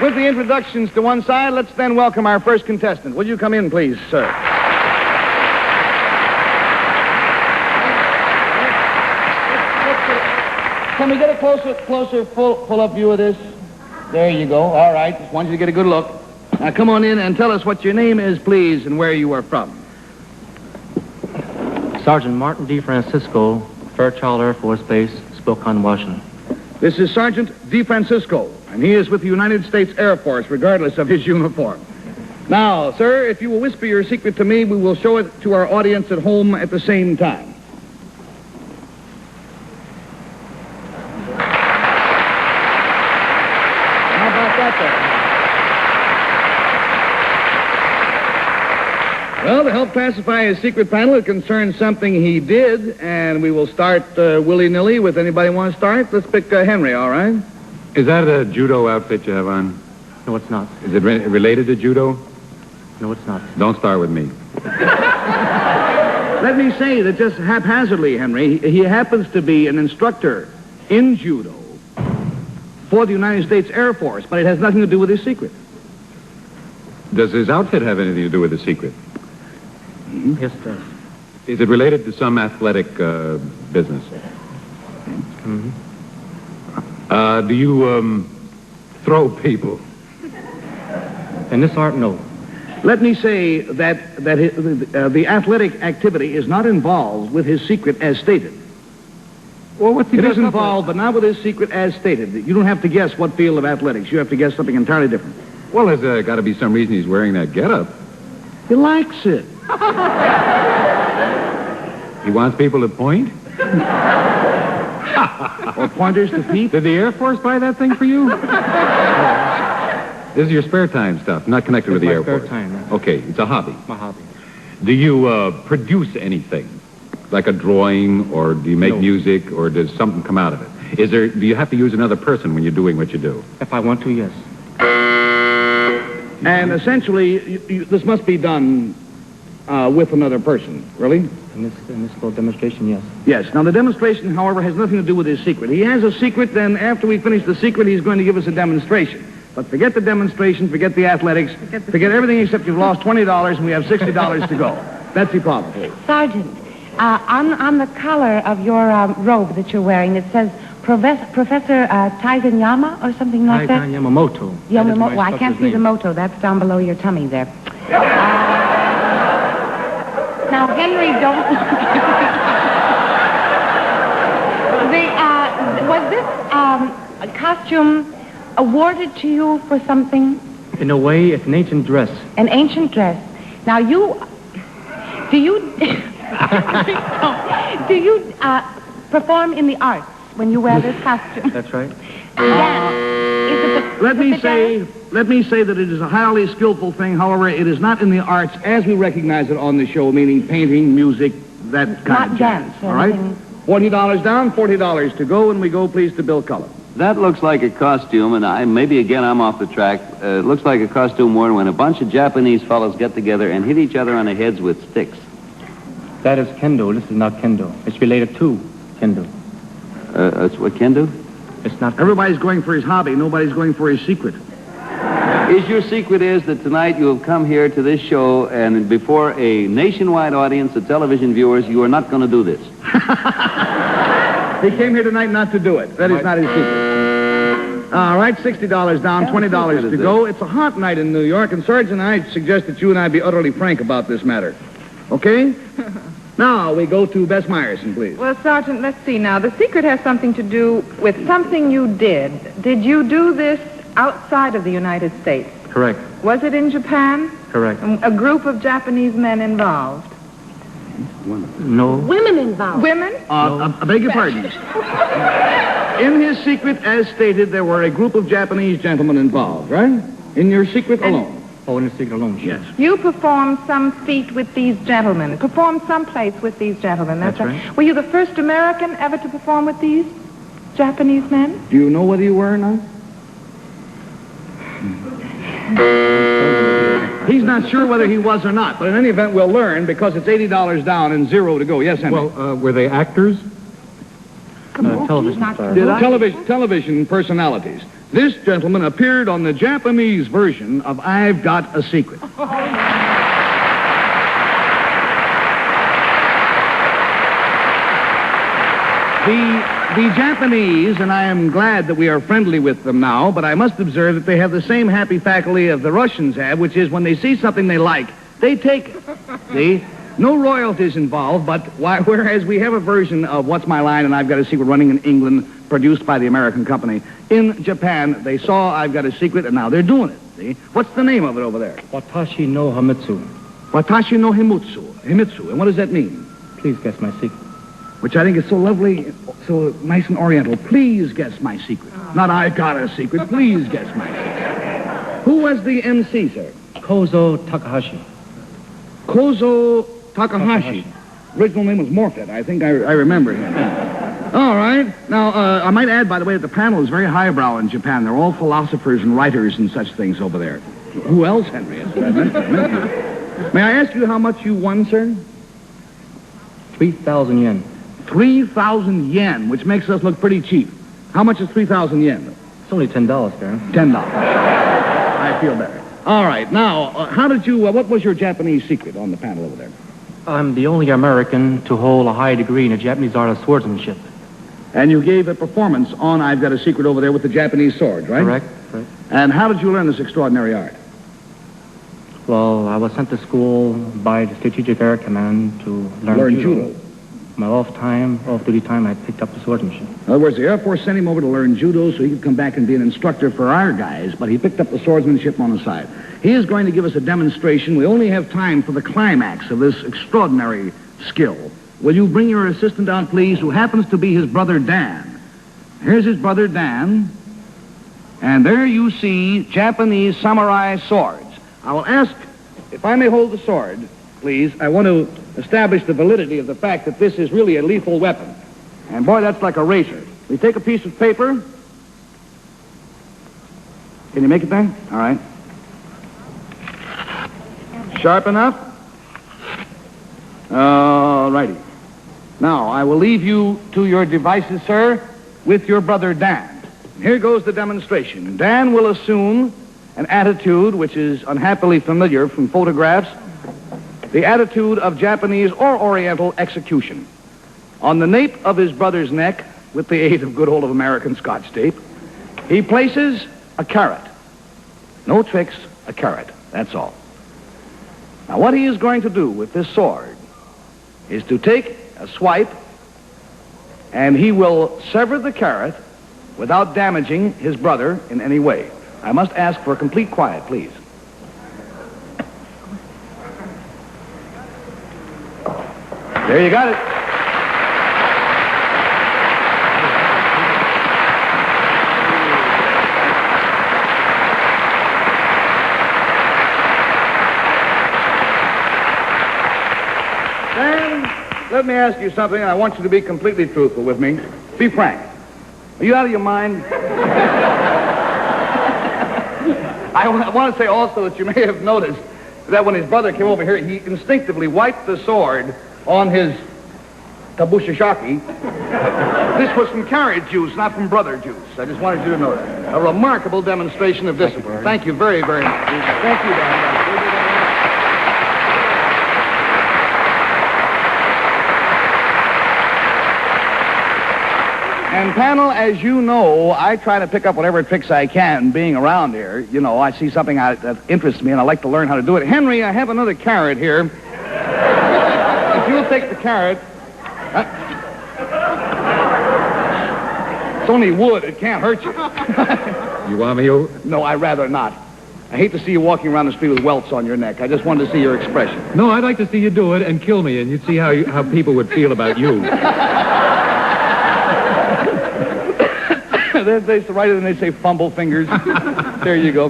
With the introductions to one side, let's then welcome our first contestant. Will you come in, please, sir? Can we get a closer full-up view of this? There you go. All right. Just want you to get a good look. Now, come on in and tell us what your name is, please, and where you are from. Sergeant Martin D. Francisco, Fairchild Air Force Base, Spokane, Washington. This is Sergeant D. Francisco, and he is with the United States Air Force, regardless of his uniform. Now, sir, if you will whisper your secret to me, we will show it to our audience at home at the same time. How about that, then? Well, to help classify his secret panel, it concerns something he did, and we will start willy-nilly with anybody want to start. Let's pick Henry, all right? Is that a judo outfit you have on? No, it's not. Is it related to judo? No, it's not. Don't start with me. Let me say that just haphazardly, Henry, he happens to be an instructor in judo for the United States Air Force, but it has nothing to do with his secret. Does his outfit have anything to do with the secret? Mm-hmm. Yes, it does. Is it related to some athletic business? Mm-hmm. Do you throw people? In this art, no. Let me say that the athletic activity is not involved with his secret as stated. Well, what's he It is dressed up involved, but not with his secret as stated. You don't have to guess what field of athletics. You have to guess something entirely different. as? Well, there's got to be some reason he's wearing that getup. He likes it. He wants people to point? Or pointers to feet. Did the Air Force buy that thing for you? This is your spare time stuff, not connected with the Air spare Force. time, yeah. Okay, it's a hobby. My hobby. Do you produce anything? Like a drawing, or do you make No. music, or does something come out of it? Do you have to use another person when you're doing what you do? If I want to, yes. And essentially, this must be done with another person. Really? In this little demonstration, yes. Yes. Now, the demonstration, however, has nothing to do with his secret. He has a secret, then after we finish the secret, he's going to give us a demonstration. But forget the demonstration, forget the athletics, forget everything except you've lost $20 and we have $60 to go. That's the problem. Sergeant, on the collar of your robe that you're wearing, it says Professor Taiganyama or something like that? Yamamoto. Well, I can't see the moto. That's down below your tummy there. Now, Henry, don't... Was this costume awarded to you for something? In a way, it's an ancient dress. An ancient dress. Now, do you perform in the arts when you wear this costume? That's right. Yes. Let me say that it is a highly skillful thing. However, it is not in the arts as we recognize it on the show, meaning painting, music, that kind of jazz. Dance. All right? $40 down, $40 to go, and we go, please, to Bill Cullen. That looks like a costume, and I'm off the track. It looks like a costume worn when a bunch of Japanese fellows get together and hit each other on the heads with sticks. That is Kendo. This is not Kendo. It's related to Kendo. It's what Kendo? It's not... Everybody's going for his hobby. Nobody's going for his secret. Your secret is that tonight you have come here to this show, and before a nationwide audience of television viewers, you are not going to do this. He came here tonight not to do it. That is not his secret. All right, $60 down, $20 to go. It's a hot night in New York, and Sergeant, I suggest that you and I be utterly frank about this matter. Okay? Now, we go to Bess Meyerson, please. Well, Sergeant, let's see now. The secret has something to do with something you did. Did you do this outside of the United States? Correct. Was it in Japan? Correct. A group of Japanese men involved? No. Women involved. Women? I beg your pardon. In his secret, as stated, there were a group of Japanese gentlemen involved, right? In your secret alone. Oh, in the secret alone. Yes. You performed some feat with these gentlemen. Performed someplace with these gentlemen. That's right. Were you the first American ever to perform with these Japanese men? Do you know whether you were or not? He's not sure whether he was or not, but in any event, we'll learn because it's $80 down and $0 to go. Yes, Henry? Well, were they actors? Television stars. Television personalities. This gentleman appeared on the Japanese version of I've Got a Secret. The Japanese, and I am glad that we are friendly with them now, but I must observe that they have the same happy faculty as the Russians have, which is when they see something they like, they take it. See? No royalties involved, but whereas we have a version of What's My Line and I've Got a Secret running in England, produced by the American company, in Japan, they saw I've Got a Secret, and now they're doing it. See? What's the name of it over there? Watashi no Hamitsu. Watashi no Himitsu. Himitsu. And what does that mean? Please guess my secret. Which I think is so lovely, so nice and oriental. Please guess my secret. Not I've got a secret. Please guess my secret. Who was the MC, sir? Kozo Takahashi. Kozo Takahashi. Original name was Morphet. I think I remember him. All right. Now, I might add, by the way, that the panel is very highbrow in Japan. They're all philosophers and writers and such things over there. Who else, Henry? May I ask you how much you won, sir? 3,000 yen. 3,000 yen, which makes us look pretty cheap. How much is 3,000 yen? It's only $10, Baron. $10. I feel better. All right. Now, how did you, what was your Japanese secret on the panel over there? I'm the only American to hold a high degree in the Japanese art of swordsmanship. And you gave a performance on I've Got a Secret over there with the Japanese swords, right? Correct. And how did you learn this extraordinary art? Well, I was sent to school by the Strategic Air Command to learn judo. My off-duty time, I picked up the swordsmanship. In other words, the Air Force sent him over to learn judo so he could come back and be an instructor for our guys, but he picked up the swordsmanship on the side. He is going to give us a demonstration. We only have time for the climax of this extraordinary skill. Will you bring your assistant out, please, who happens to be his brother Dan? Here's his brother Dan. And there you see Japanese samurai swords. I will ask, if I may hold the sword, please, I want to establish the validity of the fact that this is really a lethal weapon. And boy, that's like a razor. We take a piece of paper. Can you make it there? All right. Sharp enough? All righty. Now, I will leave you to your devices, sir, with your brother Dan. Here goes the demonstration. Dan will assume an attitude which is unhappily familiar from photographs, the attitude of Japanese or Oriental execution. On the nape of his brother's neck, with the aid of good old American Scotch tape, he places a carrot. No tricks, a carrot. That's all. Now, what he is going to do with this sword is to take a swipe, and he will sever the carrot without damaging his brother in any way. I must ask for complete quiet, please. There you got it. Dan, let me ask you something, and I want you to be completely truthful with me. Be frank. Are you out of your mind? I want to say also that you may have noticed that when his brother came over here, he instinctively wiped the sword on his tabushishaki. This was from carrot juice, not from brother juice. I just wanted you to know that. A remarkable demonstration of discipline. Thank you very, very much. Thank you, Dan. And panel, as you know, I try to pick up whatever tricks I can being around here. You know, I see something that interests me, and I like to learn how to do it. Henry, I have another carrot here. If you'll take the carrot. It's only wood. It can't hurt you. You want me to? No, I'd rather not. I hate to see you walking around the street with welts on your neck. I just wanted to see your expression. No, I'd like to see you do it and kill me, and you'd see how people would feel about you. They write it and they say fumble fingers. There you go.